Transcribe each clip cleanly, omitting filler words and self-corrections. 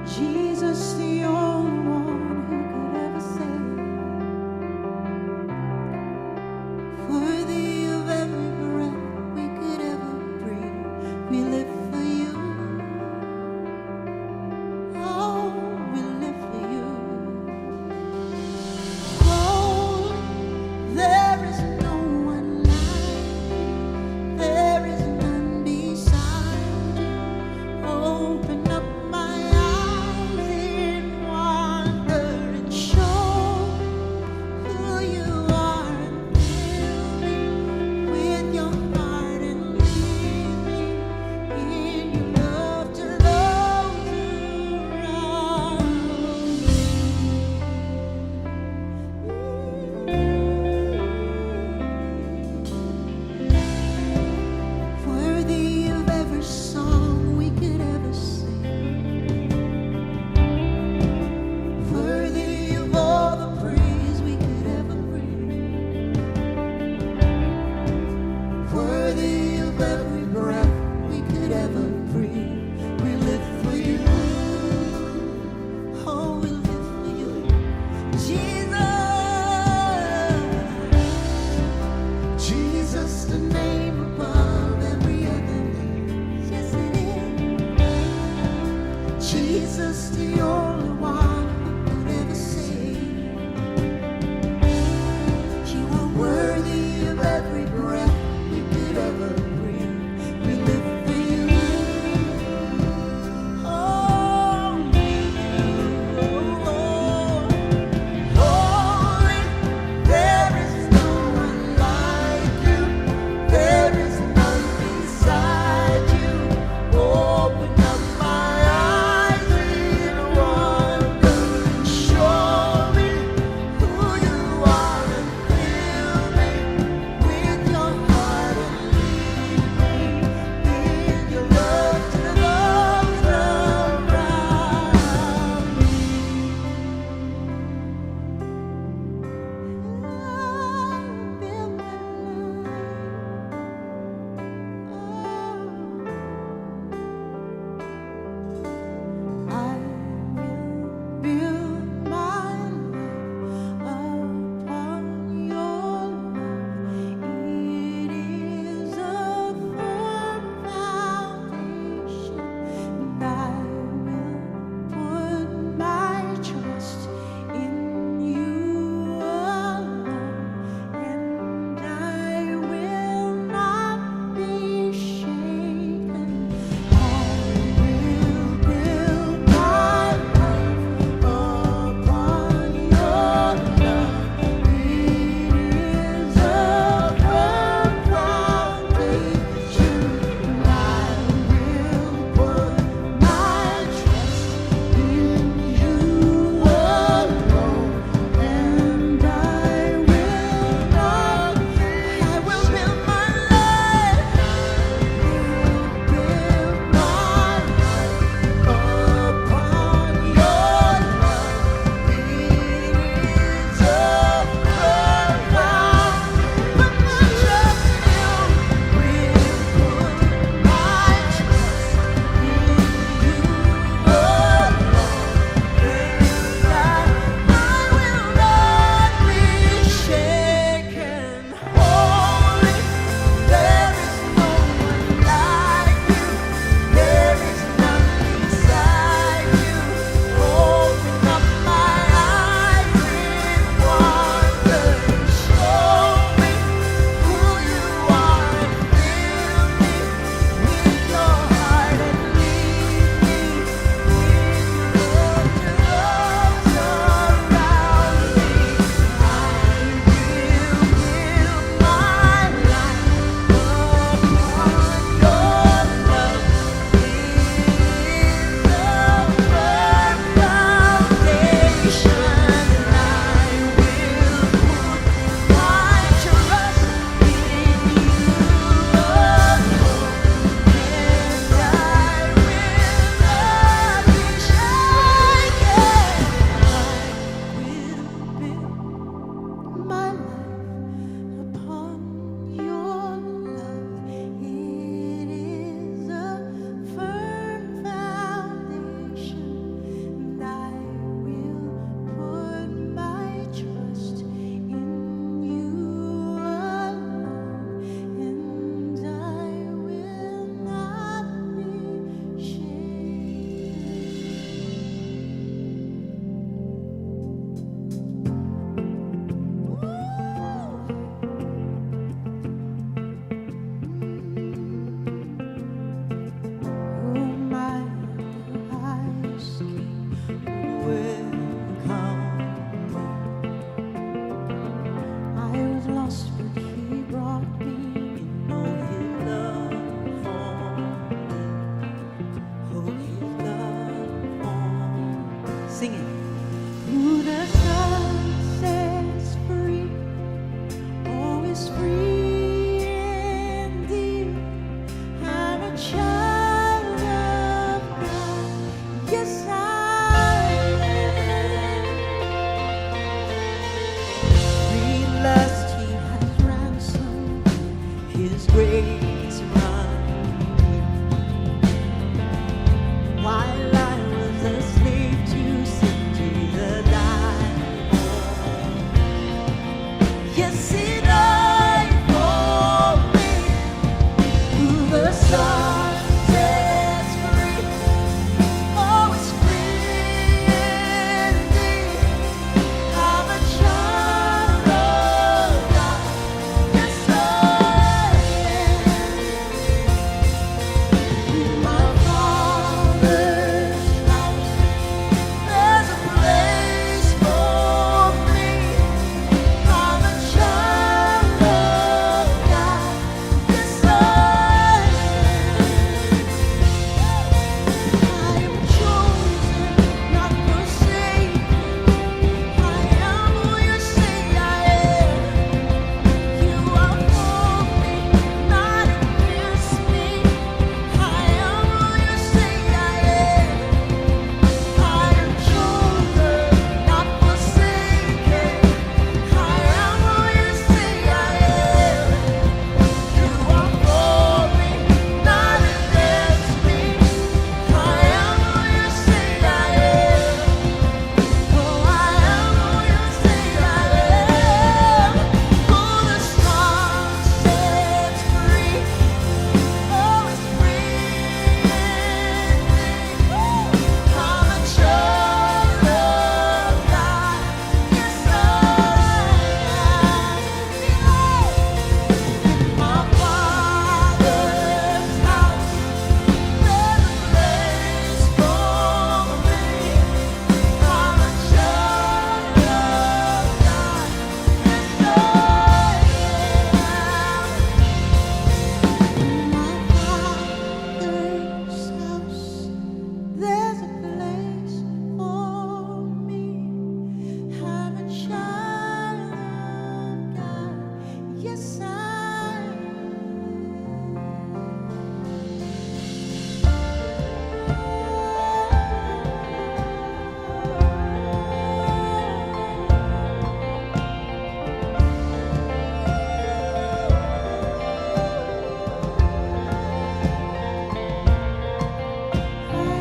Jesus, the only one who could ever save. Worthy of every breath we could ever breathe. We live for you. Oh, we live for you. Holy, there is no one like you. There is none beside you. Open up my eyes in wonder and show who you are, and fill me with your heart and lead me in your love to those around me. Worthy of every song we could ever sing. Worthy of all the praise we could ever bring. Worthy of every breath we could ever breathe. We live for you. Oh, we live for you. Jesus. Jesus, the name above every other name. Yes, it is. Jesus, the only one who could ever save. You are worthy of every breath we could ever breathe. We live for you. Oh, holy, there is no one like you. There is none beside you. Open up my eyes in wonder Sing it. Who the sun sets free, oh, is free indeed. I'm a child of God. Yes, I am. Free lust He has ransomed. His grace run while I was a slave to sin. Jesus died. Yes, He died for me. Who the Son sets free, oh, is free indeed. I'm a child of God. Yes, I am. In my Father's house, there's a place for me. I'm a child of God. Yes, I am chosen, not forsaken. I am who you say I am. You are for me, not against me. I am who you say I am. I am chosen, not forsaken. I am who you say I am. You are for me, not against me. I am who you say I am. Oh, I am who you say I am. Who the Son sets free, oh, is free indeed. I'm a child of God. Yes, I am. In my Father's house, there's a place for me. I'm a child of God. Yes, I am. In my Father's house, there's a place for me. I'm a child of God. Yes, I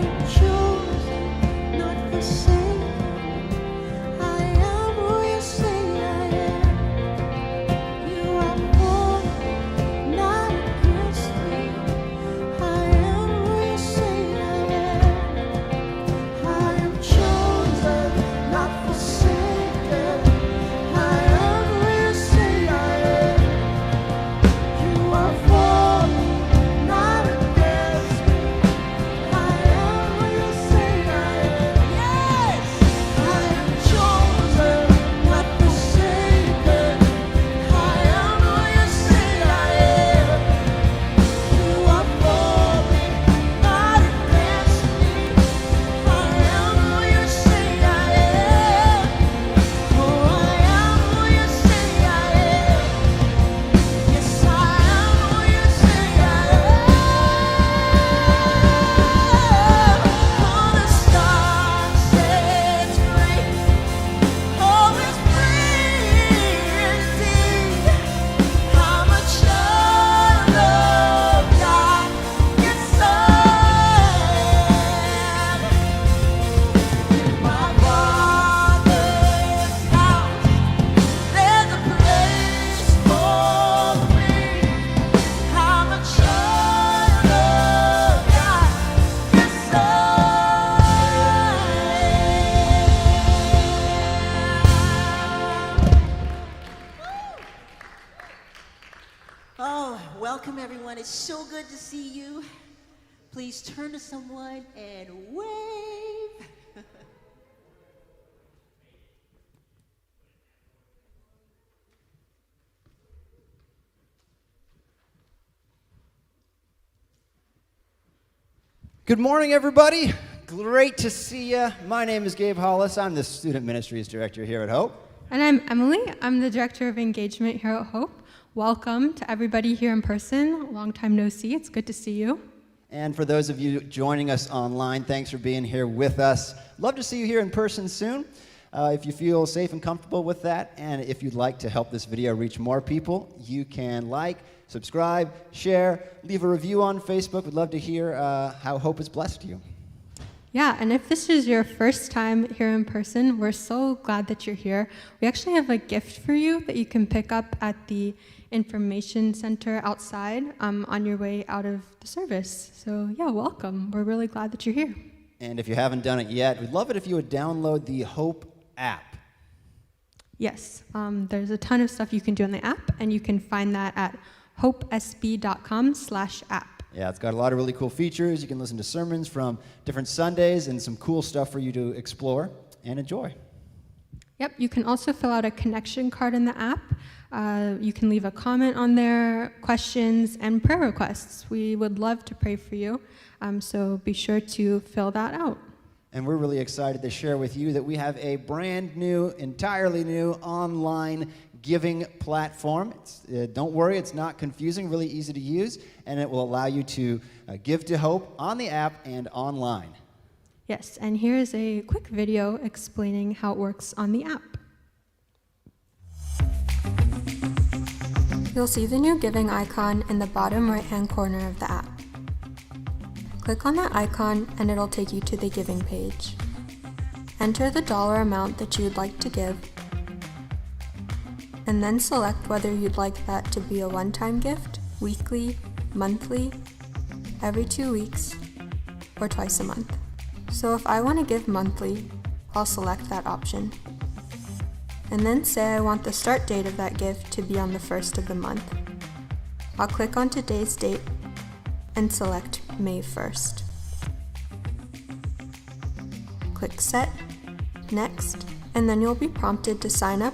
am chosen, not forsaken. I am who you say I am. You are for me, not against me. I am who you say I am. I am chosen, not forsaken. I am who you say I am. You are for me, not against me. I am who you say I am. Yes, I am chosen, not forsaken. I am who you say I am. You are for me, not against me. I am who you say I am. Oh, I am who you say I am. Yes, I am who you say I am. For the Son sets free, oh, is free indeed. I'm a child of God. Yes, I am. In my Father's house, there's a place for me. I'm a child of God. Yes, I am. Oh, welcome everyone. It's so good to see you. Please turn to someone and wave. Good morning, everybody. great to see you. My name is Gabe Hollis. I'm the Student Ministries Director here at Hope. And I'm Emily. I'm the Director of Engagement here at Hope. Welcome to everybody here in person. Long time no see. It's good to see you. And for those of you joining us online, thanks for being here with us. Love to see you here in person soon. If you feel safe and comfortable with that, and if you'd like to help this video reach more people, you can like, subscribe, share, leave a review on Facebook. We'd love to hear how Hope has blessed you. Yeah, and if this is your first time here in person, we're so glad that you're here. We actually have a gift for you that you can pick up at the information center outside on your way out of the service. So yeah, welcome. We're really glad that you're here. And if you haven't done it yet, we'd love it if you would download the Hope app. Yes, there's a ton of stuff you can do on the app, and you can find that at hopesb.com/app. Yeah, it's got a lot of really cool features. You can listen to sermons from different Sundays and some cool stuff for you to explore and enjoy. Yep, you can also fill out a connection card in the app. You can leave a comment on there, questions, and prayer requests. We would love to pray for you, so be sure to fill that out. And we're really excited to share with you that we have a brand new, entirely new online giving platform. Don't worry, it's not confusing, really easy to use, and it will allow you to give to Hope on the app and online. Yes, and here's a quick video explaining how it works on the app. You'll see the new giving icon in the bottom right-hand corner of the app. Click on that icon and it'll take you to the giving page. Enter the dollar amount that you would like to give, and then select whether you'd like that to be a one-time gift, weekly, monthly, every 2 weeks, or twice a month. So if I want to give monthly, I'll select that option. And then say I want the start date of that gift to be on the 1st of the month. I'll click on today's date and select May 1st. Click Set, Next, and then you'll be prompted to sign up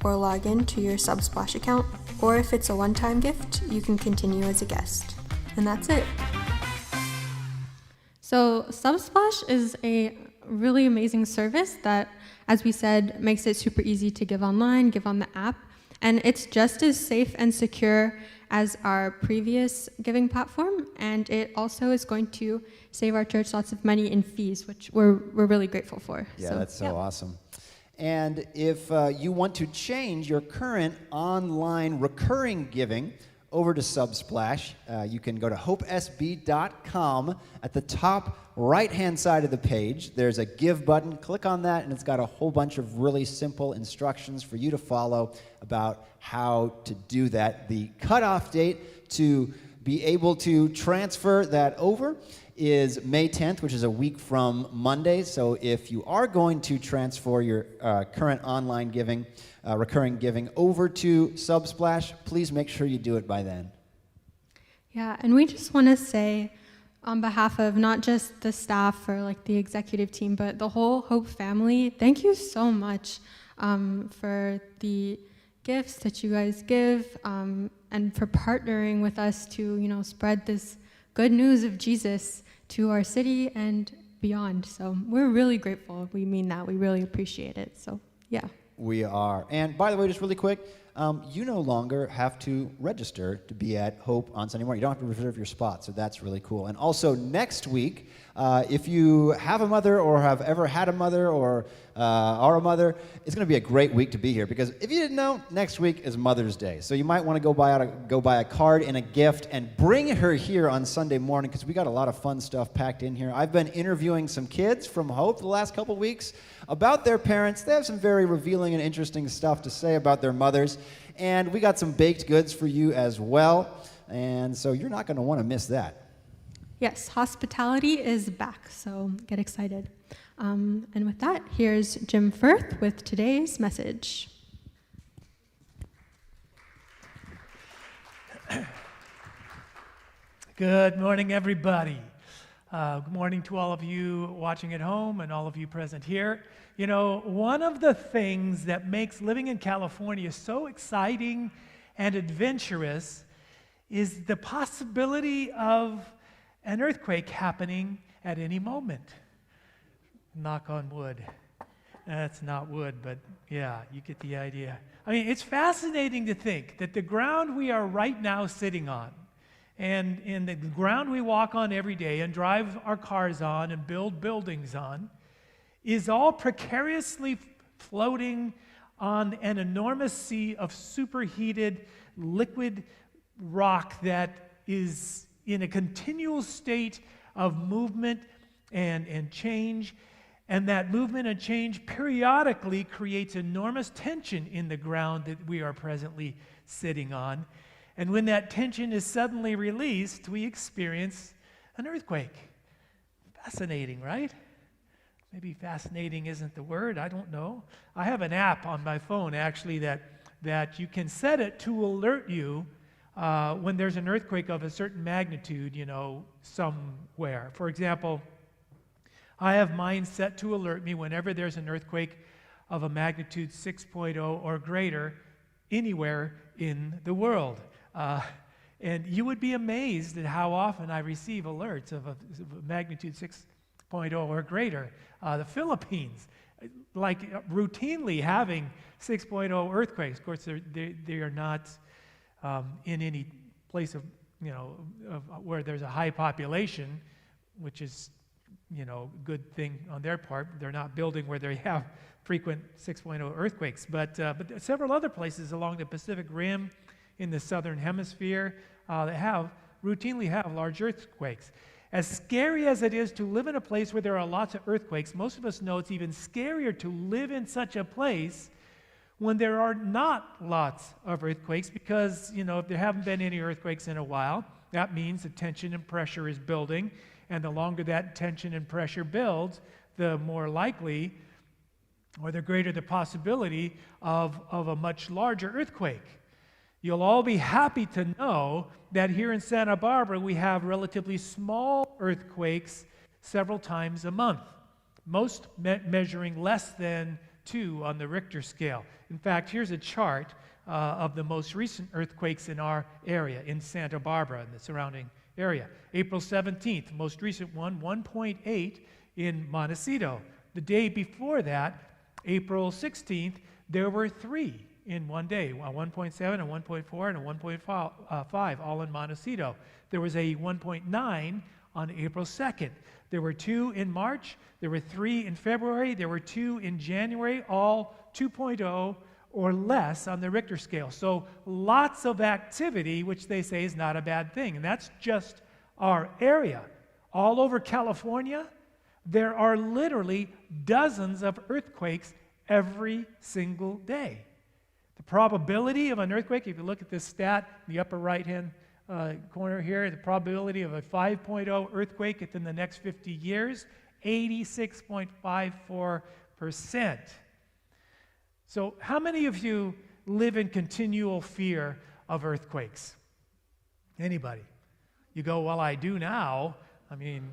or log in to your Subsplash account, or if it's a one-time gift, you can continue as a guest. And that's it. So Subsplash is a really amazing service that, as we said, makes it super easy to give online, give on the app, and it's just as safe and secure as our previous giving platform, and it also is going to save our church lots of money in fees, which we're really grateful for. Yeah, that's so awesome. And if you want to change your current online recurring giving over to Subsplash, you can go to hopesb.com. At the top right-hand side of the page, there's a Give button. Click on that, and it's got a whole bunch of really simple instructions for you to follow about how to do that. The cutoff date to be able to transfer that over is May 10th, which is a week from Monday. So if you are going to transfer your current online giving, recurring giving over to Subsplash, please make sure you do it by then. Yeah, and we just want to say on behalf of not just the staff or like the executive team, but the whole Hope family, thank you so much for the gifts that you guys give and for partnering with us to, spread this good news of Jesus to our city and beyond. So we're really grateful. We mean that. We really appreciate it. So yeah. We are. And by the way, just really quick, you no longer have to register to be at Hope on Sunday morning. You don't have to reserve your spot, so that's really cool. And also next week, if you have a mother or have ever had a mother or are a mother, it's going to be a great week to be here, because if you didn't know, next week is Mother's Day. So you might want to go buy a card and a gift and bring her here on Sunday morning, because we got a lot of fun stuff packed in here. I've been interviewing some kids from Hope the last couple weeks about their parents. They have some very revealing and interesting stuff to say about their mothers. And we got some baked goods for you as well. And so you're not going to want to miss that. Yes, hospitality is back, so get excited. And with that, here's Jim Firth with today's message. Good morning, everybody. Good morning to all of you watching at home and all of you present here. You know, one of the things that makes living in California so exciting and adventurous is the possibility of an earthquake happening at any moment. Knock on wood. That's not wood, but yeah, you get the idea. I mean, it's fascinating to think that the ground we are right now sitting on, and in the ground we walk on every day and drive our cars on and build buildings on, is all precariously floating on an enormous sea of superheated liquid rock that is in a continual state of movement and change. And that movement and change periodically creates enormous tension in the ground that we are presently sitting on. And when that tension is suddenly released, we experience an earthquake. Fascinating, right? Maybe fascinating isn't the word, I don't know. I have an app on my phone, actually, that you can set it to alert you when there's an earthquake of a certain magnitude, somewhere. For example, I have mine set to alert me whenever there's an earthquake of a magnitude 6.0 or greater anywhere in the world. And you would be amazed at how often I receive alerts of a magnitude 6.0 or greater. The Philippines, routinely having 6.0 earthquakes. Of course, they are not in any place of where there's a high population, which is a good thing on their part. They're not building where they have frequent 6.0 earthquakes. But several other places along the Pacific Rim in the southern hemisphere that routinely have large earthquakes. As scary as it is to live in a place where there are lots of earthquakes, most of us know it's even scarier to live in such a place when there are not lots of earthquakes, because, if there haven't been any earthquakes in a while, that means the tension and pressure is building. And the longer that tension and pressure builds, the more likely or the greater the possibility of a much larger earthquake. You'll all be happy to know that here in Santa Barbara we have relatively small earthquakes several times a month, most measuring less than 2 on the Richter scale. In fact, here's a chart of the most recent earthquakes in our area, in Santa Barbara and the surrounding area. April 17th, most recent one, 1.8 in Montecito. The day before that, April 16th, there were 3 in one day, a 1.7, a 1.4, and a 1.5, all in Montecito. There was a 1.9 on April 2nd. There were 2 in March, there were 3 in February, there were 2 in January, all 2.0 or less on the Richter scale. So lots of activity, which they say is not a bad thing. And that's just our area. All over California, there are literally dozens of earthquakes every single day. The probability of an earthquake, if you look at this stat in the upper right-hand corner here, the probability of a 5.0 earthquake within the next 50 years, 86.54%. So how many of you live in continual fear of earthquakes? Anybody? You go, well, I do now. I mean,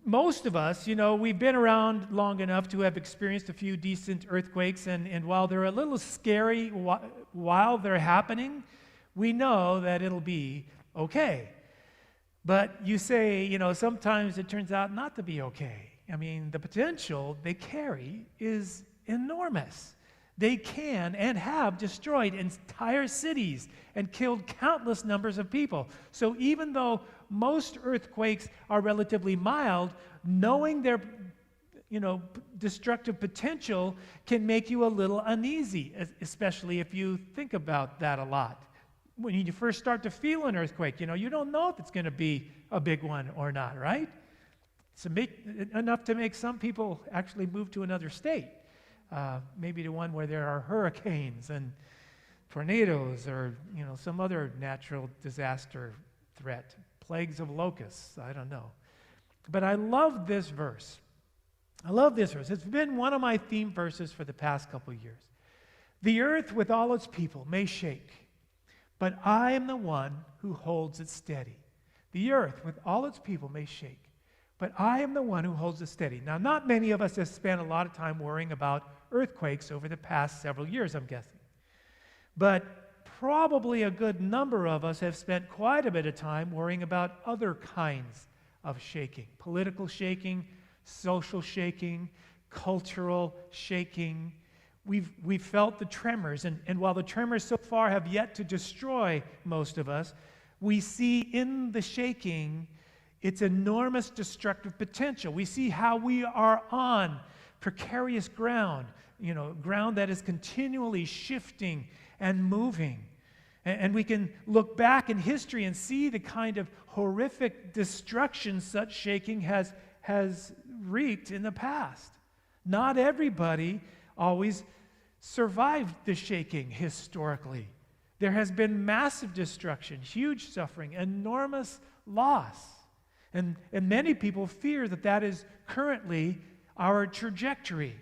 most of us, we've been around long enough to have experienced a few decent earthquakes, and while they're a little scary while they're happening, we know that it'll be okay. But you say, sometimes it turns out not to be okay. I mean, the potential they carry is enormous. They can and have destroyed entire cities and killed countless numbers of people. So even though most earthquakes are relatively mild, knowing their destructive potential can make you a little uneasy, especially if you think about that a lot. When you first start to feel an earthquake, you don't know if it's going to be a big one or not, right? It's enough to make some people actually move to another state. Maybe the one where there are hurricanes and tornadoes or some other natural disaster threat, plagues of locusts, I don't know. But I love this verse. It's been one of my theme verses for the past couple years. The earth with all its people may shake, but I am the one who holds it steady. The earth with all its people may shake, but I am the one who holds it steady. Now, not many of us have spent a lot of time worrying about earthquakes over the past several years, I'm guessing. But probably a good number of us have spent quite a bit of time worrying about other kinds of shaking. Political shaking, social shaking, cultural shaking. We've felt the tremors, and while the tremors so far have yet to destroy most of us, we see in the shaking its enormous destructive potential. We see how we are on precarious ground, ground that is continually shifting and moving. And we can look back in history and see the kind of horrific destruction such shaking has wreaked in the past. Not everybody always survived the shaking historically. There has been massive destruction, huge suffering, enormous loss. And many people fear that is currently our trajectory.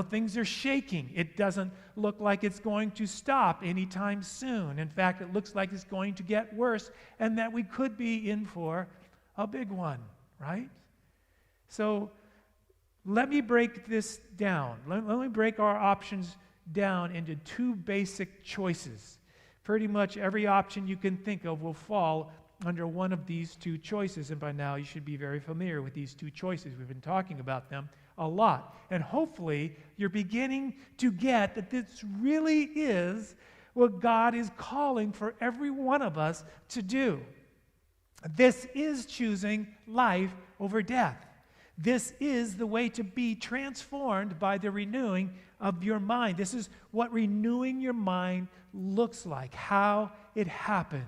Things are shaking. It doesn't look like it's going to stop anytime soon. In fact, it looks like it's going to get worse and that we could be in for a big one, right? So let me break this down. Let me break our options down into two basic choices. Pretty much every option you can think of will fall under one of these two choices, and by now you should be very familiar with these two choices. We've been talking about them a lot, and hopefully you're beginning to get that this really is what God is calling for every one of us to do. This is choosing life over death. This is the way to be transformed by the renewing of your mind. This is what renewing your mind looks like, how it happens.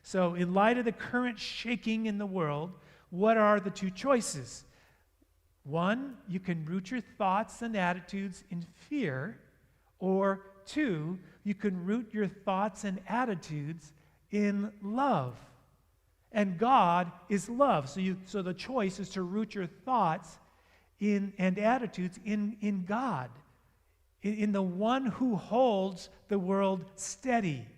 So, in light of the current shaking in the world, what are the two choices? One, you can root your thoughts and attitudes in fear, or two, you can root your thoughts and attitudes in love. And God is love. So the choice is to root your thoughts and attitudes in God, in the one who holds the world steady.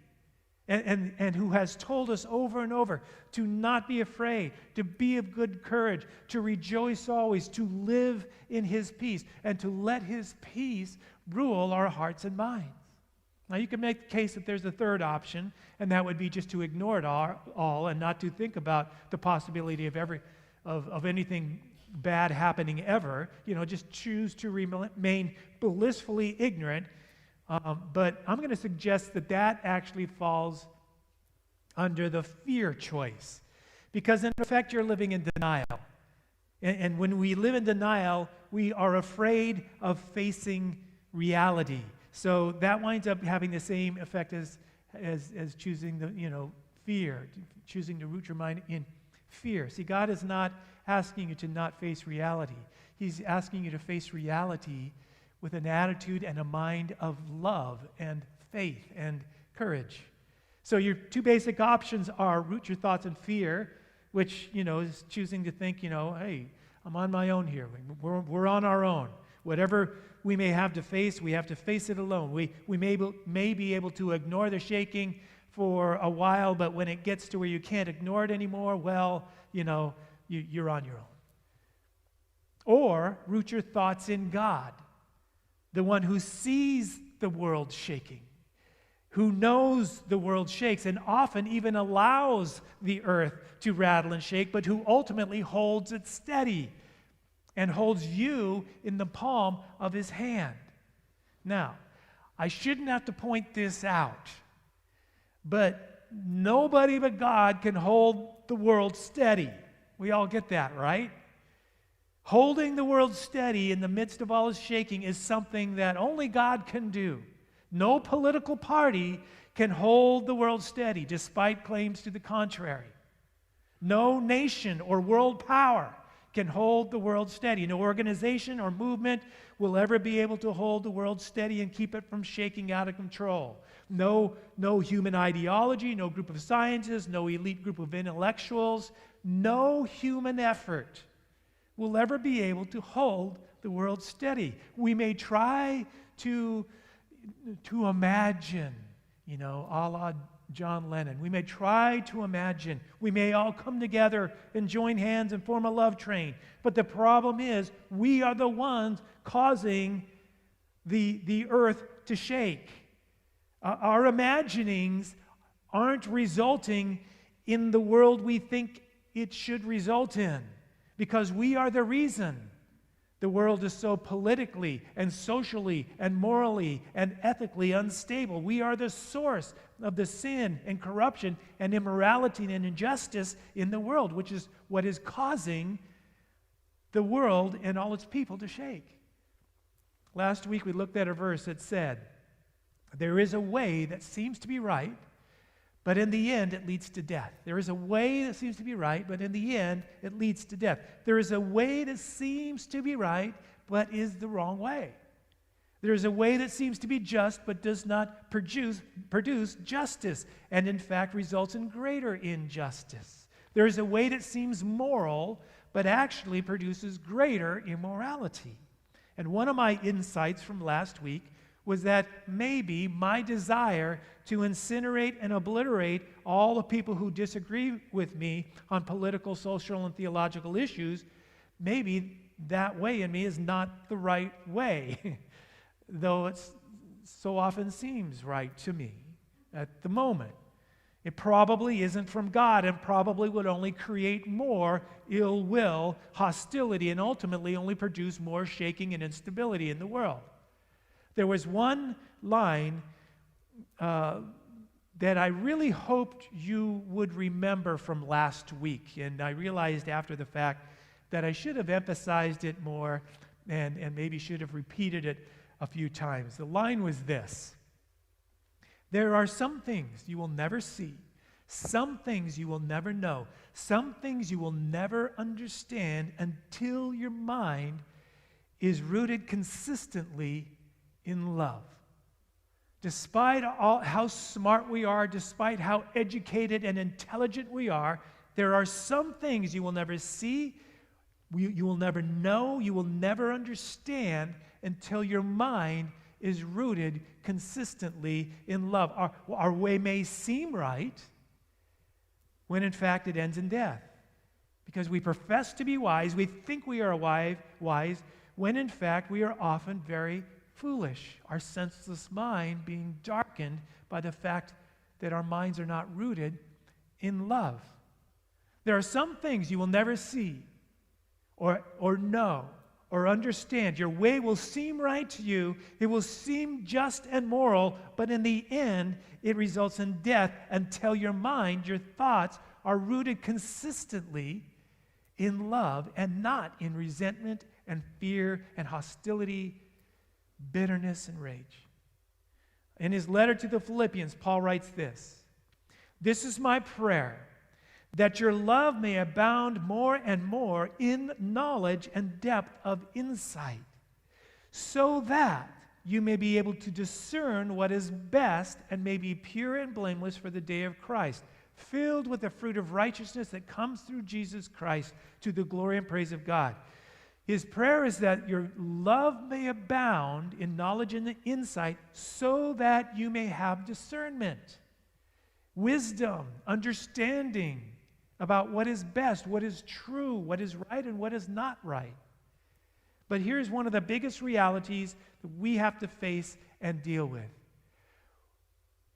And who has told us over and over to not be afraid, to be of good courage, to rejoice always, to live in his peace, and to let his peace rule our hearts and minds. Now, you can make the case that there's a third option, and that would be just to ignore it all and not to think about the possibility of anything bad happening ever. Just choose to remain blissfully ignorant. But I'm going to suggest that actually falls under the fear choice. Because in effect, you're living in denial. And when we live in denial, we are afraid of facing reality. So that winds up having the same effect as choosing the fear, choosing to root your mind in fear. See, God is not asking you to not face reality. He's asking you to face reality with an attitude and a mind of love and faith and courage. So your two basic options are root your thoughts in fear, which, is choosing to think, hey, I'm on my own here. We're on our own. Whatever we may have to face, we have to face it alone. We may be able to ignore the shaking for a while, but when it gets to where you can't ignore it anymore, well, you're on your own. Or root your thoughts in God, the one who sees the world shaking, who knows the world shakes and often even allows the earth to rattle and shake, but who ultimately holds it steady and holds you in the palm of his hand. Now, I shouldn't have to point this out, but nobody but God can hold the world steady. We all get that, right? Holding the world steady in the midst of all its shaking is something that only God can do. No political party can hold the world steady, despite claims to the contrary. No nation or world power can hold the world steady. No organization or movement will ever be able to hold the world steady and keep it from shaking out of control. No human ideology, no group of scientists, no elite group of intellectuals, no human effort will ever be able to hold the world steady. We may try to imagine, a la John Lennon. We may try to imagine. We may all come together and join hands and form a love train. But the problem is, we are the ones causing the earth to shake. Our imaginings aren't resulting in the world we think it should result in, because we are the reason the world is so politically and socially and morally and ethically unstable. We are the source of the sin and corruption and immorality and injustice in the world, which is what is causing the world and all its people to shake. Last week we looked at a verse that said, there is a way that seems to be right, but in the end it leads to death. There is a way that seems to be right, but in the end it leads to death. There is a way that seems to be right, but is the wrong way. There is a way that seems to be just, but does not produce justice, and in fact results in greater injustice. There is a way that seems moral, but actually produces greater immorality. And one of my insights from last week was that maybe my desire to incinerate and obliterate all the people who disagree with me on political, social, and theological issues, maybe that way in me is not the right way, though it so often seems right to me at the moment. It probably isn't from God and probably would only create more ill will, hostility, and ultimately only produce more shaking and instability in the world. There was one line that I really hoped you would remember from last week, and I realized after the fact that I should have emphasized it more and maybe should have repeated it a few times. The line was this: there are some things you will never see, some things you will never know, some things you will never understand until your mind is rooted consistently in love. Despite how smart we are, despite how educated and intelligent we are, there are some things you will never see, you will never know, you will never understand until your mind is rooted consistently in love. Our way may seem right when in fact it ends in death. Because we profess to be wise, we think we are wise, when in fact we are often very foolish, our senseless mind being darkened by the fact that our minds are not rooted in love. There are some things you will never see or know or understand. Your way will seem right to you, it will seem just and moral, but in the end, it results in death until your mind, your thoughts, are rooted consistently in love and not in resentment and fear and hostility, bitterness and rage. In his letter to the Philippians, Paul writes this: "This is my prayer, that your love may abound more and more in knowledge and depth of insight, so that you may be able to discern what is best and may be pure and blameless for the day of Christ, filled with the fruit of righteousness that comes through Jesus Christ to the glory and praise of God." His prayer is that your love may abound in knowledge and insight so that you may have discernment, wisdom, understanding about what is best, what is true, what is right, and what is not right. But here's one of the biggest realities that we have to face and deal with.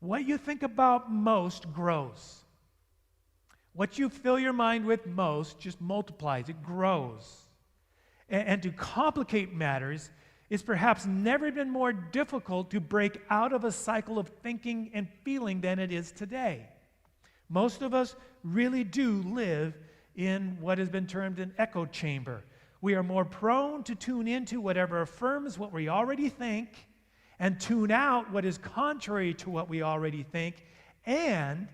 What you think about most grows. What you fill your mind with most just multiplies, it grows. And to complicate matters, it's perhaps never been more difficult to break out of a cycle of thinking and feeling than it is today. Most of us really do live in what has been termed an echo chamber. We are more prone to tune into whatever affirms what we already think and tune out what is contrary to what we already think, and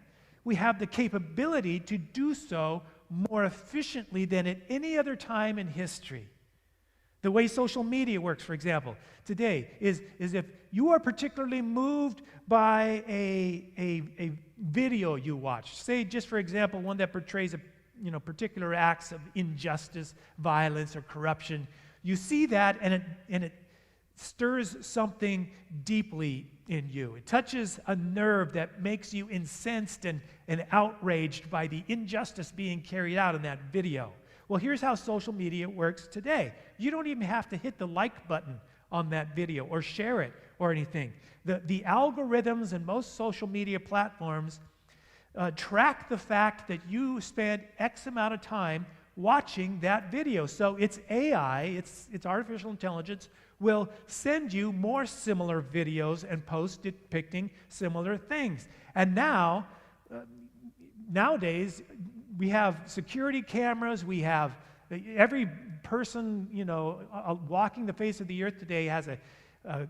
we have the capability to do so more efficiently than at any other time in history. The way social media works, for example, today is if you are particularly moved by a video you watch, say just for example one that portrays particular acts of injustice, violence, or corruption, you see that and it stirs something deeply in you. It touches a nerve that makes you incensed and outraged by the injustice being carried out in that video. Well, here's how social media works today. You don't even have to hit the like button on that video or share it or anything. The algorithms in most social media platforms, track the fact that you spent X amount of time watching that video. So it's AI, it's artificial intelligence, will send you more similar videos and posts depicting similar things. And now, nowadays, we have security cameras, we have every person, walking the face of the earth today has a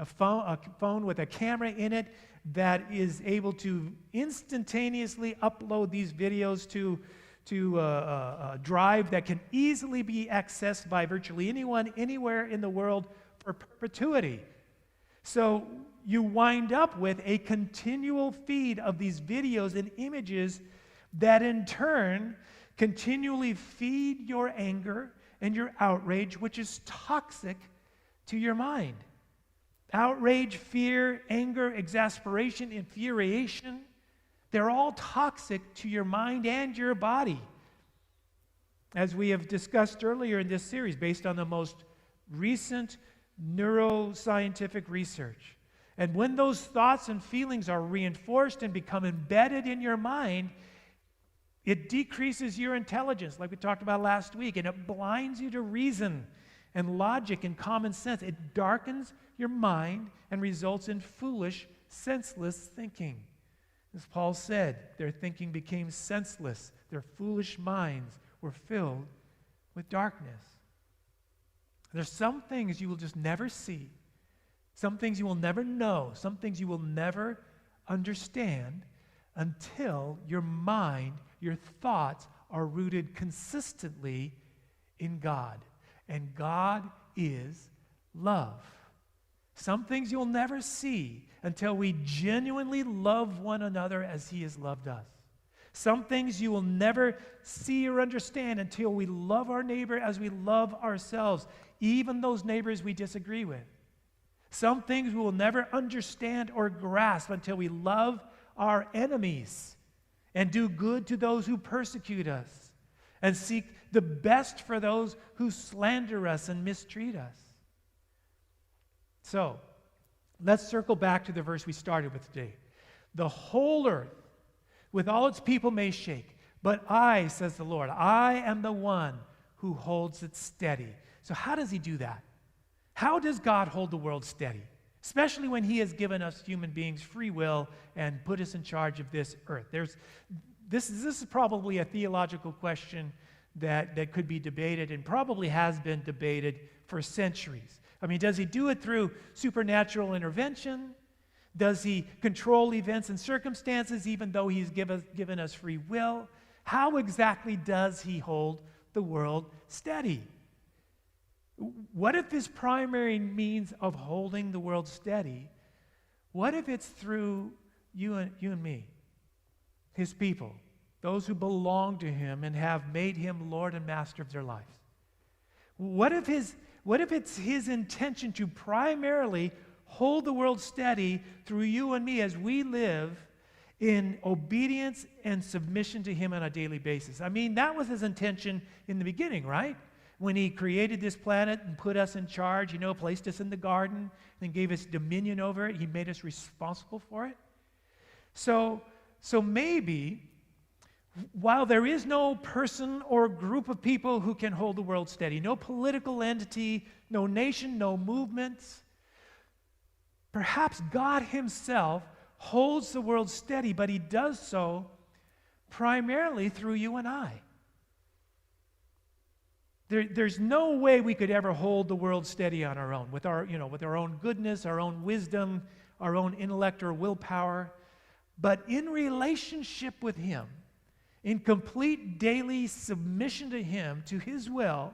phone with a camera in it that is able to instantaneously upload these videos to a drive that can easily be accessed by virtually anyone, anywhere in the world for perpetuity. So you wind up with a continual feed of these videos and images that in turn continually feed your anger and your outrage, which is toxic to your mind. Outrage, fear, anger, exasperation, infuriation, they're all toxic to your mind and your body. As we have discussed earlier in this series, based on the most recent neuroscientific research. And when those thoughts and feelings are reinforced and become embedded in your mind, it decreases your intelligence, like we talked about last week, and it blinds you to reason and logic and common sense. It darkens your mind and results in foolish, senseless thinking. As Paul said, their thinking became senseless. Their foolish minds were filled with darkness. There's some things you will just never see, some things you will never know, some things you will never understand until your mind, your thoughts are rooted consistently in God. And God is love. Some things you'll never see until we genuinely love one another as He has loved us. Some things you will never see or understand until we love our neighbor as we love ourselves, even those neighbors we disagree with. Some things we will never understand or grasp until we love our enemies and do good to those who persecute us and seek the best for those who slander us and mistreat us. So, let's circle back to the verse we started with today. The whole earth with all its people may shake, but I, says the Lord, I am the one who holds it steady. So how does He do that? How does God hold the world steady? Especially when He has given us human beings free will and put us in charge of this earth. This is probably a theological question that could be debated and probably has been debated for centuries. I mean, does He do it through supernatural intervention? Does He control events and circumstances even though He's given us free will? How exactly does He hold the world steady? What if His primary means of holding the world steady, what if it's through you and me, His people, those who belong to Him and have made Him Lord and Master of their lives? What if it's His intention to primarily hold the world steady through you and me as we live in obedience and submission to Him on a daily basis? I mean, that was His intention in the beginning, right? When He created this planet and put us in charge, placed us in the garden, and gave us dominion over it. He made us responsible for it. So maybe, while there is no person or group of people who can hold the world steady, no political entity, no nation, no movements, perhaps God Himself holds the world steady, but He does so primarily through you and I. There's no way we could ever hold the world steady on our own, with our own goodness, our own wisdom, our own intellect or willpower. But in relationship with Him, in complete daily submission to Him, to His will,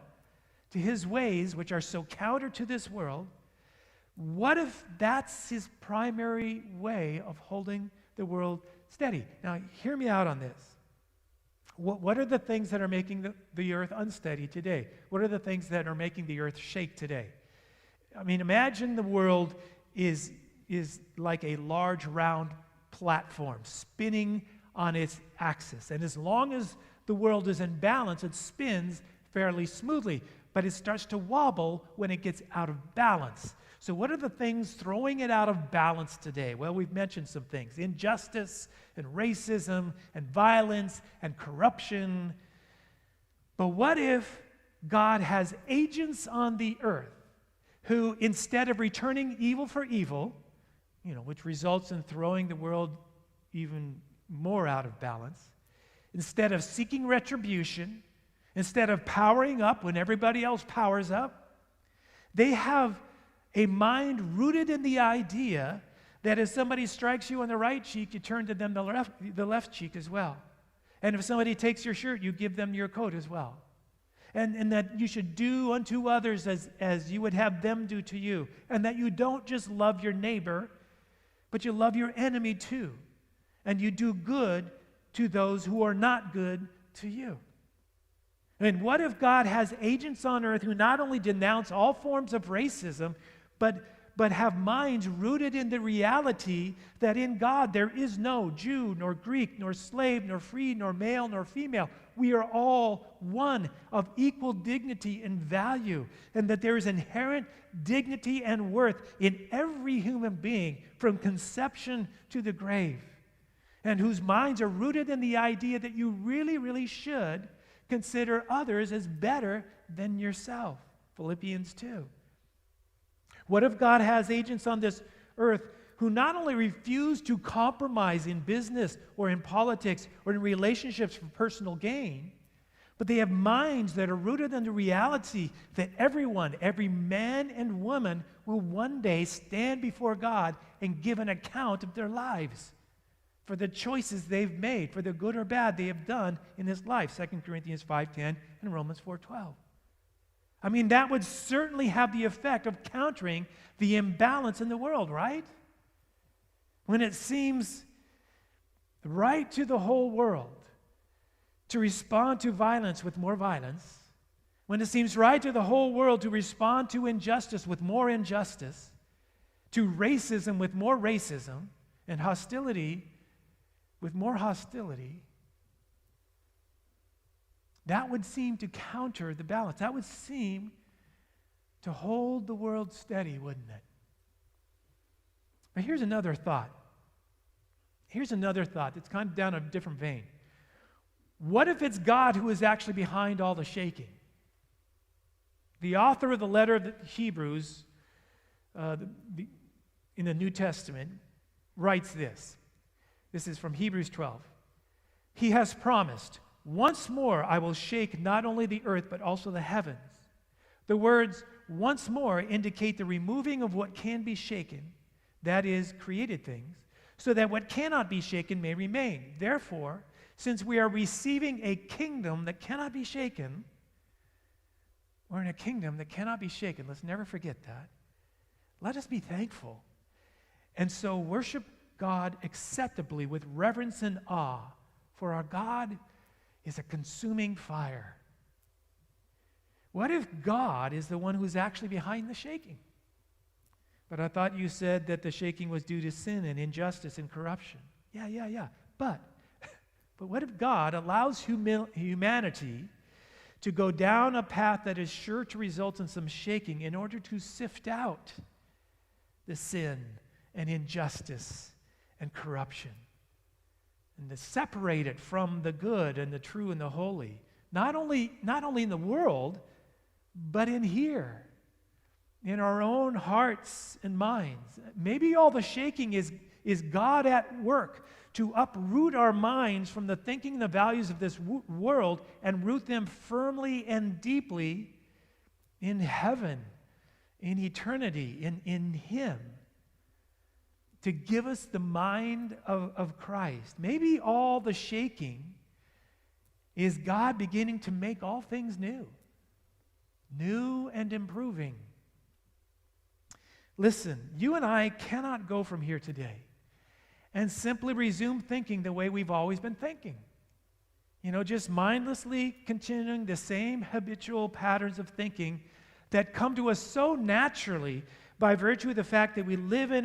to His ways, which are so counter to this world, what if that's His primary way of holding the world steady? Now, hear me out on this. What are the things that are making the earth unsteady today? What are the things that are making the earth shake today? I mean, imagine the world is like a large round platform spinning on its axis. And as long as the world is in balance, it spins fairly smoothly. but it starts to wobble when it gets out of balance. So what are the things throwing it out of balance today? Well, we've mentioned some things: injustice and racism and violence and corruption. But what if God has agents on the earth who, instead of returning evil for evil, which results in throwing the world even more out of balance, instead of seeking retribution, instead of powering up when everybody else powers up, they have a mind rooted in the idea that if somebody strikes you on the right cheek, you turn to them the left cheek as well. And if somebody takes your shirt, you give them your coat as well. And that you should do unto others as you would have them do to you. And that you don't just love your neighbor, but you love your enemy too. And you do good to those who are not good to you. And what if God has agents on earth who not only denounce all forms of racism, but have minds rooted in the reality that in God there is no Jew, nor Greek, nor slave, nor free, nor male, nor female. We are all one of equal dignity and value, and that there is inherent dignity and worth in every human being from conception to the grave, and whose minds are rooted in the idea that you really, really should consider others as better than yourself. Philippians 2. What if God has agents on this earth who not only refuse to compromise in business or in politics or in relationships for personal gain, but they have minds that are rooted in the reality that everyone, every man and woman, will one day stand before God and give an account of their lives for the choices they've made, for the good or bad they have done in this life, 2 Corinthians 5:10 and Romans 4:12. I mean, that would certainly have the effect of countering the imbalance in the world, right? When it seems right to the whole world to respond to violence with more violence, when it seems right to the whole world to respond to injustice with more injustice, to racism with more racism, and hostility with more hostility, that would seem to counter the balance. That would seem to hold the world steady, wouldn't it? But here's another thought. Here's another thought that's kind of down a different vein. What if it's God who is actually behind all the shaking? The author of the letter of the Hebrews in the New Testament writes this. This is from Hebrews 12. He has promised, "Once more I will shake not only the earth but also the heavens." The words "once more" indicate the removing of what can be shaken, that is, created things, so that what cannot be shaken may remain. Therefore, since we are receiving a kingdom that cannot be shaken, we're in a kingdom that cannot be shaken. Let's never forget that. Let us be thankful. And so worship God acceptably with reverence and awe, for our God is a consuming fire. What if God is the one who's actually behind the shaking? But I thought you said that the shaking was due to sin and injustice and corruption. Yeah. But what if God allows humanity to go down a path that is sure to result in some shaking in order to sift out the sin and injustice and corruption, and to separate it from the good and the true and the holy, not only in the world, but in here, in our own hearts and minds? Maybe all the shaking is God at work to uproot our minds from the thinking and the values of this world and root them firmly and deeply in heaven, in eternity, in Him, to give us the mind of Christ. Maybe all the shaking is God beginning to make all things new and improving. Listen, you and I cannot go from here today and simply resume thinking the way we've always been thinking. Just mindlessly continuing the same habitual patterns of thinking that come to us so naturally by virtue of the fact that we live in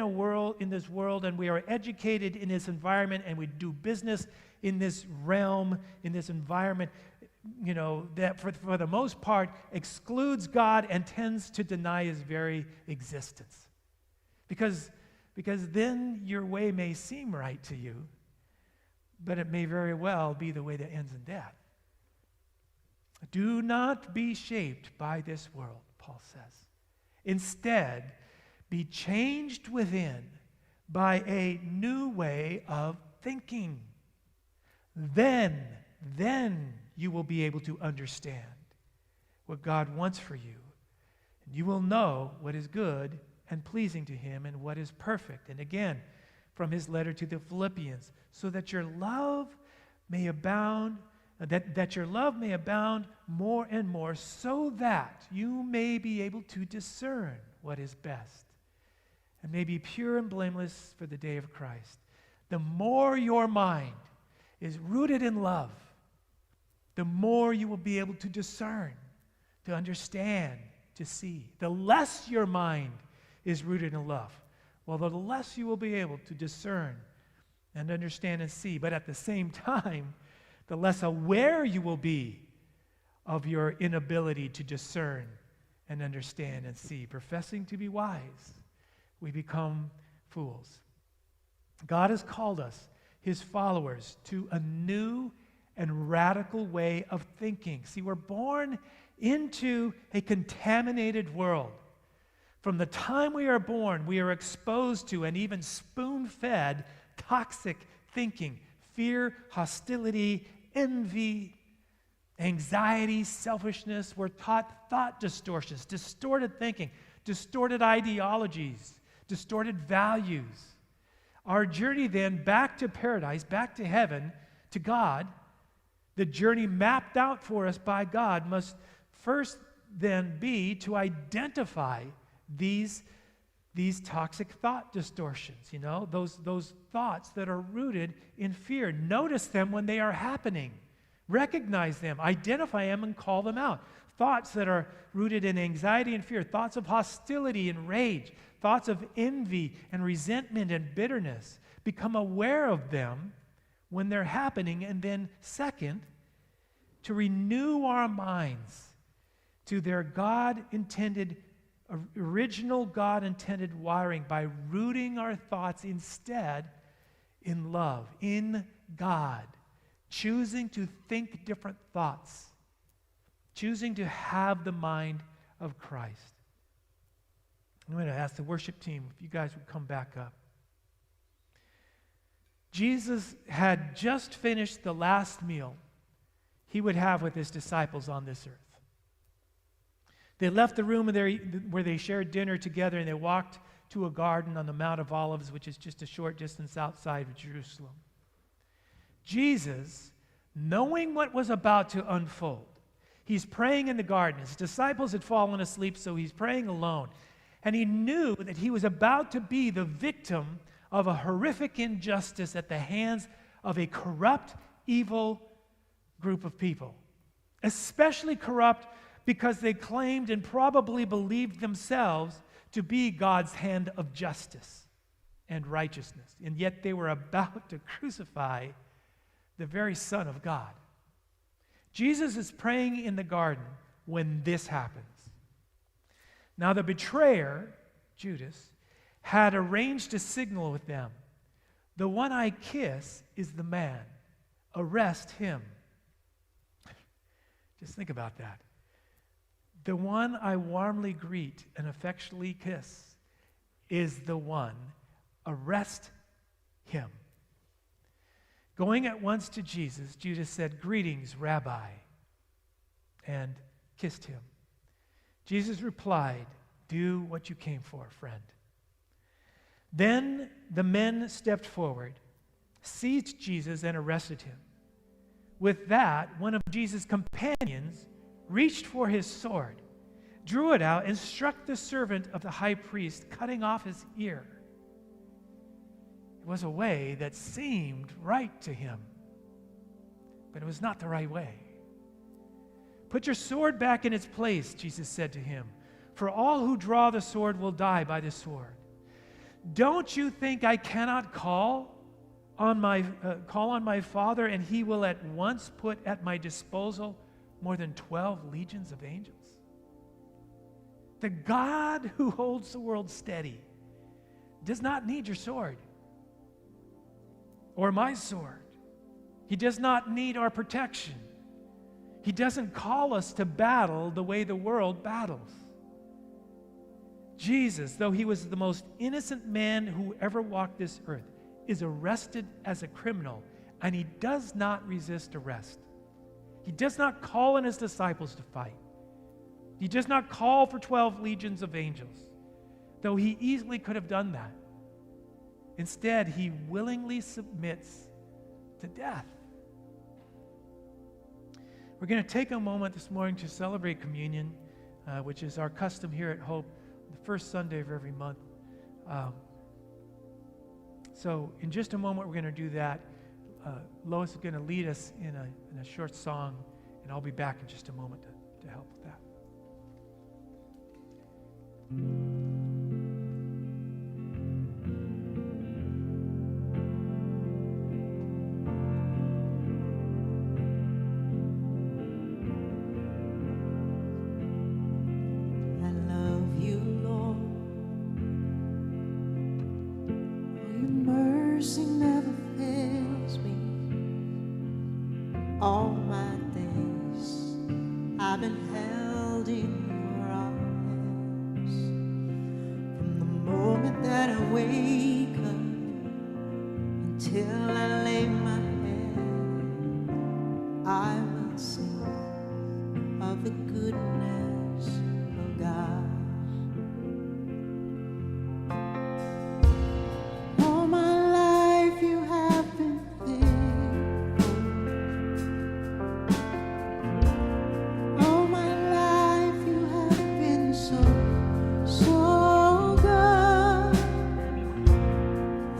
this world, and we are educated in this environment, and we do business in this realm, in this environment. that for the most part excludes God and tends to deny his very existence. Because then your way may seem right to you, but it may very well be the way that ends in death. Do not be shaped by this world, Paul says. Instead, be changed within by a new way of thinking. Then you will be able to understand what God wants for you. And you will know what is good and pleasing to him and what is perfect. And again, from his letter to the Philippians, so that your love may abound, that your love may abound more and more, so that you may be able to discern what is best and may be pure and blameless for the day of Christ. The more your mind is rooted in love, the more you will be able to discern, to understand, to see. The less your mind is rooted in love, well, the less you will be able to discern and understand and see. But at the same time, the less aware you will be of your inability to discern and understand and see. Professing to be wise, we become fools. God has called us, his followers, to a new and radical way of thinking. See, we're born into a contaminated world. From the time we are born, we are exposed to and even spoon-fed toxic thinking, fear, hostility, envy, anxiety, selfishness. We're taught thought distortions, distorted thinking, distorted ideologies, distorted values. Our journey then back to paradise, back to heaven, to God, the journey mapped out for us by God must first then be to identify these toxic thought distortions, those thoughts that are rooted in fear. Notice them when they are happening. Recognize them, identify them, and call them out. Thoughts that are rooted in anxiety and fear, thoughts of hostility and rage, thoughts of envy and resentment and bitterness. Become aware of them when they're happening, and then second, to renew our minds to their original God-intended wiring by rooting our thoughts instead in love, in God, choosing to think different thoughts, choosing to have the mind of Christ. I'm going to ask the worship team if you guys would come back up. Jesus had just finished the last meal he would have with his disciples on this earth. They left the room where they shared dinner together, and they walked to a garden on the Mount of Olives, which is just a short distance outside of Jerusalem. Jesus, knowing what was about to unfold, he's praying in the garden. His disciples had fallen asleep, so he's praying alone. And he knew that he was about to be the victim of a horrific injustice at the hands of a corrupt, evil group of people. Especially corrupt because they claimed and probably believed themselves to be God's hand of justice and righteousness. And yet they were about to crucify the very Son of God. Jesus is praying in the garden when this happens. Now the betrayer, Judas, had arranged a signal with them. The one I kiss is the man. Arrest him. Just think about that. The one I warmly greet and affectionately kiss is the one. Arrest him. Going at once to Jesus, Judas said, "Greetings, Rabbi," and kissed him. Jesus replied, "Do what you came for, friend." Then the men stepped forward, seized Jesus, and arrested him. With that, one of Jesus' companions reached for his sword, drew it out, and struck the servant of the high priest, cutting off his ear. It was a way that seemed right to him, but it was not the right way. "Put your sword back in its place," Jesus said to him, "for all who draw the sword will die by the sword. Don't you think I cannot call on my Father, and he will at once put at my disposal more than 12 legions of angels? The God who holds the world steady does not need your sword or my sword. He does not need our protection. He doesn't call us to battle the way the world battles. Jesus, though he was the most innocent man who ever walked this earth, is arrested as a criminal, and he does not resist arrest. He does not call on his disciples to fight. He does not call for 12 legions of angels, though he easily could have done that. Instead, he willingly submits to death. We're going to take a moment this morning to celebrate communion, which is our custom here at Hope, the first Sunday of every month. So in just a moment, we're going to do that. Lois is going to lead us in a short song, and I'll be back in just a moment to help with that. I love you, Lord. Your mercy never fails me. All my days I've been held in your arms. From the moment that I wake up until I lay my head, I will sing of the goodness of God. All my life you have been faithful. All my life you have been so, so good.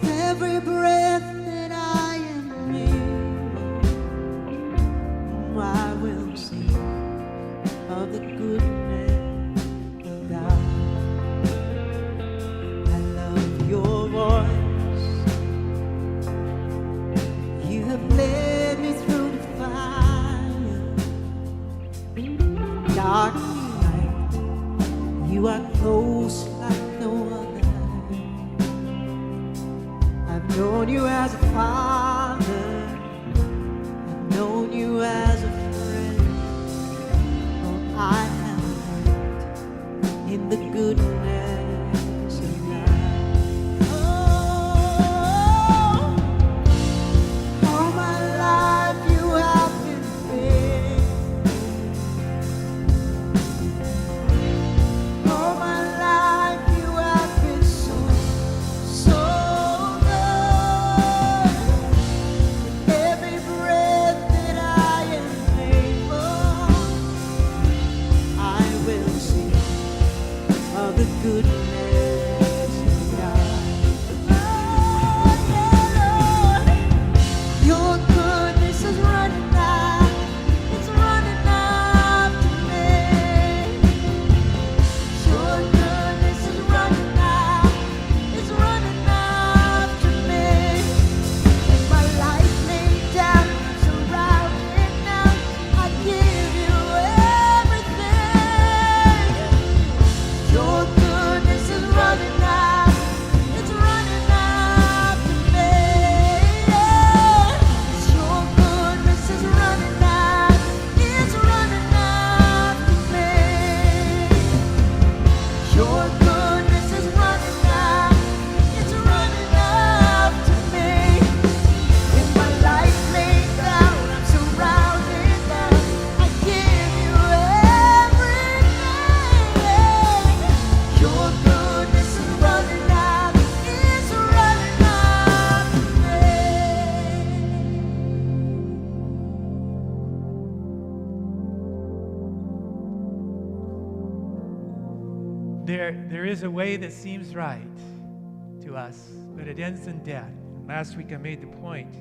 Every breath that I am able, I will sing of the goodness of God. I love your voice. You have led me through the fire, dark night. You are close like no other. I've known you as a father. I've known you as a friend. Oh, I have lived in the goodness of God. Oh, all my life you have been faithful. All my life you have been so, so good. Every breath that I am able, I will sing of the goodness of God. Oh, yeah, Lord, your goodness is running out. It's running after me. Your goodness is running out. It's running after me. With my life laid down, surrounded now, I give you everything. Your goodness is running out. It's running after me. Your goodness is running out. It's running after me. Your goodness is running out. It's running after me. With my life laid down, I'm surrounded now. I give you everything. Your goodness is running out. It's running after me. There is a way that seems right to us, but it ends in death. Last week I made the point.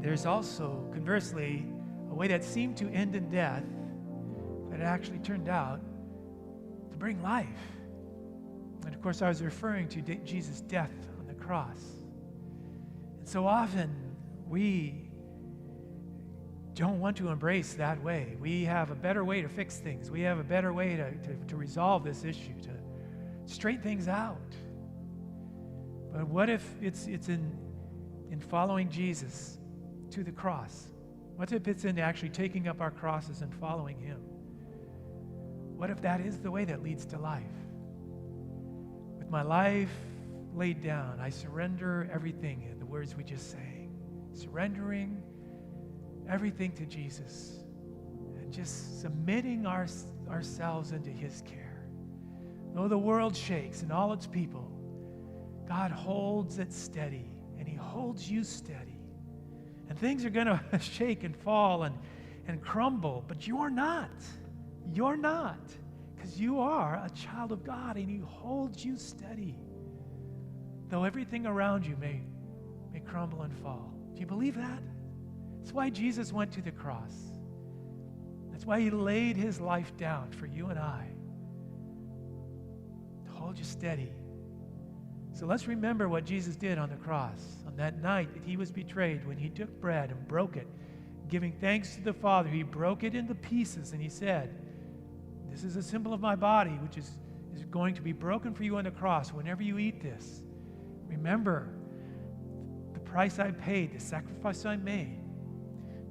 There's also, conversely, a way that seemed to end in death, but it actually turned out to bring life. And of course, I was referring to Jesus' death on the cross. And so often we don't want to embrace that way. We have a better way to fix things. We have a better way to resolve this issue, to straighten things out. But what if it's in following Jesus to the cross? What if it's in actually taking up our crosses and following him? What if that is the way that leads to life? With my life laid down, I surrender everything, in the words we just sang. Surrendering everything to Jesus and just submitting ourselves into his care. Though the world shakes and all its people, God holds it steady, and he holds you steady. And things are going to shake and fall and crumble, but you're not. You're not, because you are a child of God, and he holds you steady. Though everything around you may crumble and fall. Do you believe that? That's why Jesus went to the cross. That's why he laid his life down for you and I, to hold you steady. So let's remember what Jesus did on the cross. On that night that he was betrayed, when he took bread and broke it, giving thanks to the Father, he broke it into pieces, and he said, "This is a symbol of my body, which is going to be broken for you on the cross. Whenever you eat this, remember the price I paid, the sacrifice I made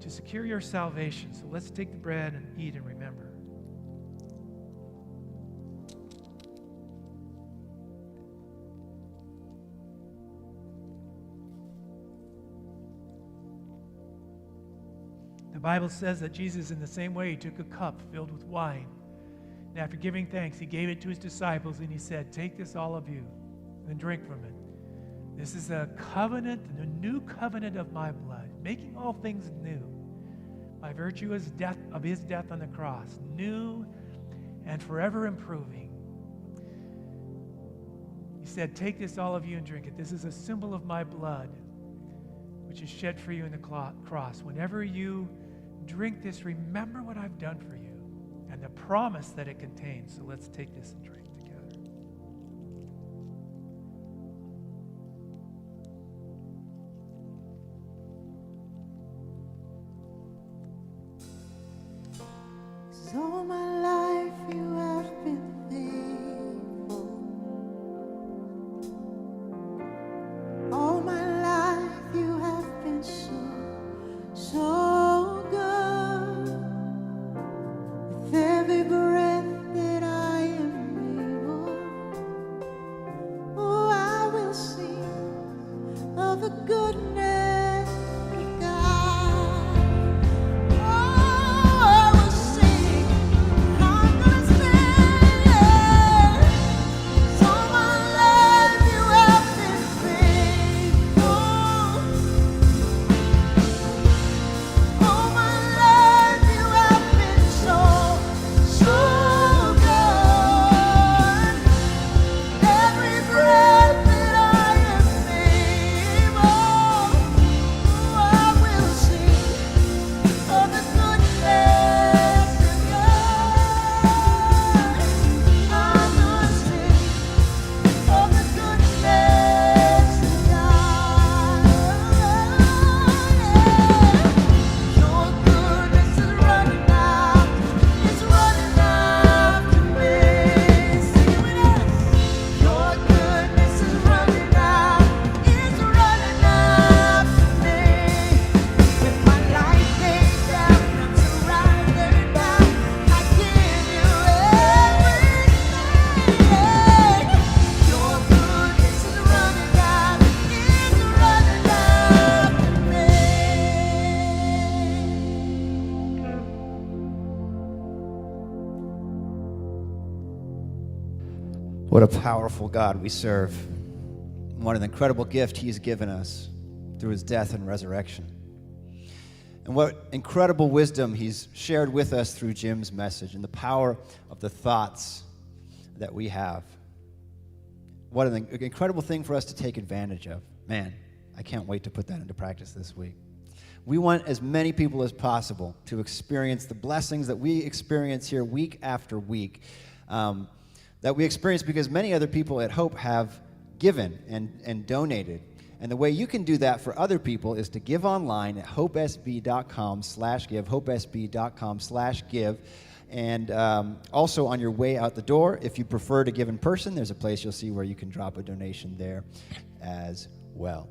to secure your salvation." So let's take the bread and eat and remember. The Bible says that Jesus, in the same way, he took a cup filled with wine. And after giving thanks, he gave it to his disciples, and he said, "Take this, all of you, and drink from it. This is a covenant, a new covenant of my blood, making all things new by virtue of his death on the cross, new and forever improving." He said, "Take this, all of you, and drink it. This is a symbol of my blood, which is shed for you in the cross. Whenever you drink this, remember what I've done for you and the promise that it contains." So let's take this and drink together. So all my life you have been faithful. All my life you have been so good. With every breath that I am able, oh, I will sing of the goodness of God. Oh, I will sing. I'm gonna sing. All my life you have been faithful. All my life you have been so good. Every breath that I am able, oh, I will sing of the goodness of God. I'm gonna sing of the goodness of God. Your goodness is running after me. Sing it with us. Your goodness is running after me. With my life laid down, I'm surrounded now. I give you everything. Your goodness is running after me. What a powerful God we serve. What an incredible gift he's given us through his death and resurrection. And what incredible wisdom he's shared with us through Jim's message and the power of the thoughts that we have. What an incredible thing for us to take advantage of. Man, I can't wait to put that into practice this week. We want as many people as possible to experience the blessings that we experience here week after week, that we experience because many other people at Hope have given and donated. And the way you can do that for other people is to give online at hopesb.com/give, hopesb.com/give. And also on your way out the door, if you prefer to give in person, there's a place you'll see where you can drop a donation there as well.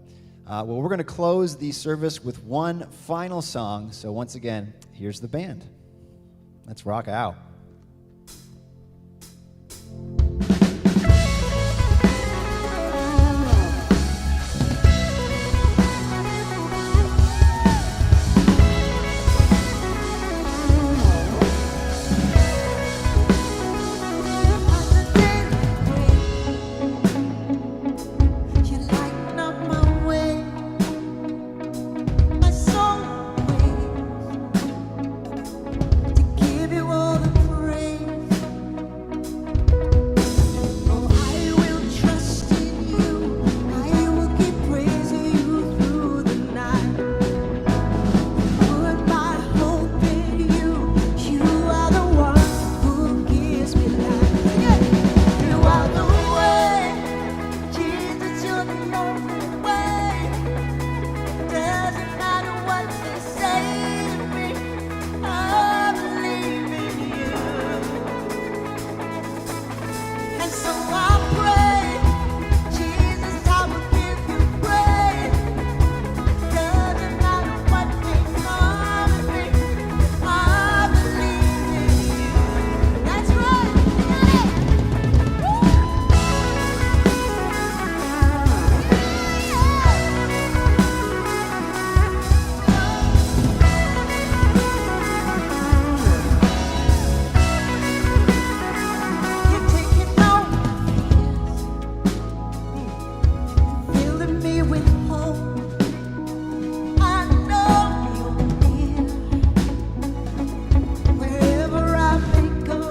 Well, we're going to close the service with one final song. So once again, here's the band. Let's rock out. You lighten up my way, my soul waits to give you all the praise. Oh, I will trust in you. I will keep praising you through the night. Put my hope in you. You are the one who gives me life. You are the way. Jesus, you're the only way. Doesn't matter what they say to me, I believe in you. And so I pray, Jesus, I will give you praise. Doesn't matter what may come at me, I believe in you. That's right. You're taking over, filling me with hope. I know you're near wherever I may go.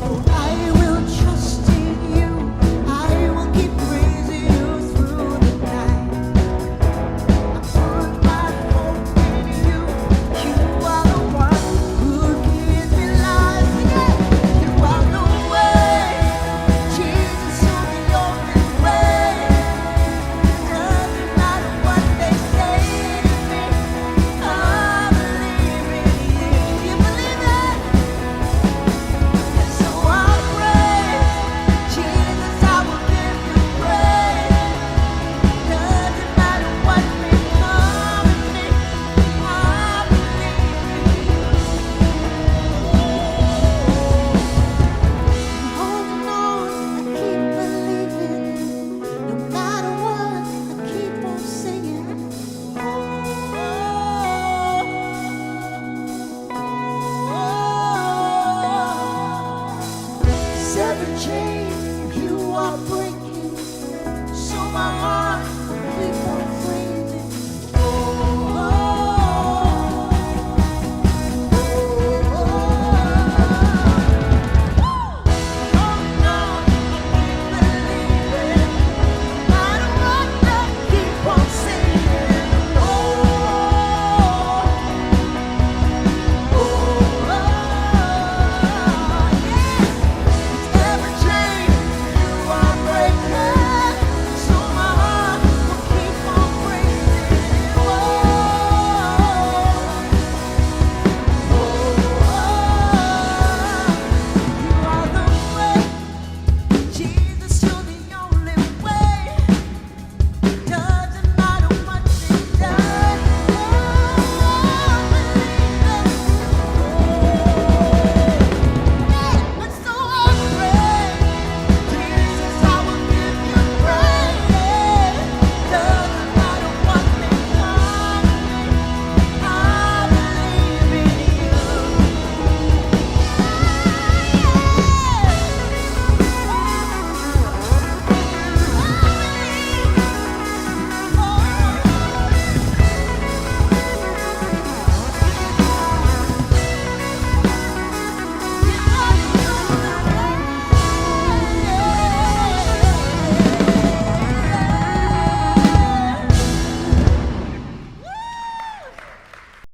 Oh, I will trust in you. I will keep praising you through the night. I put my hope in you. You are the one who gives me life. You are the way, Jesus. You're the only way. Doesn't matter what they say to me, I believe in you. You believe that? And so I pray, Jesus, I will give you praise. Doesn't matter what may come at me, I believe in you. Holding on, I keep believing. No matter what, I keep on singing. Every chain you are breaking, so my heart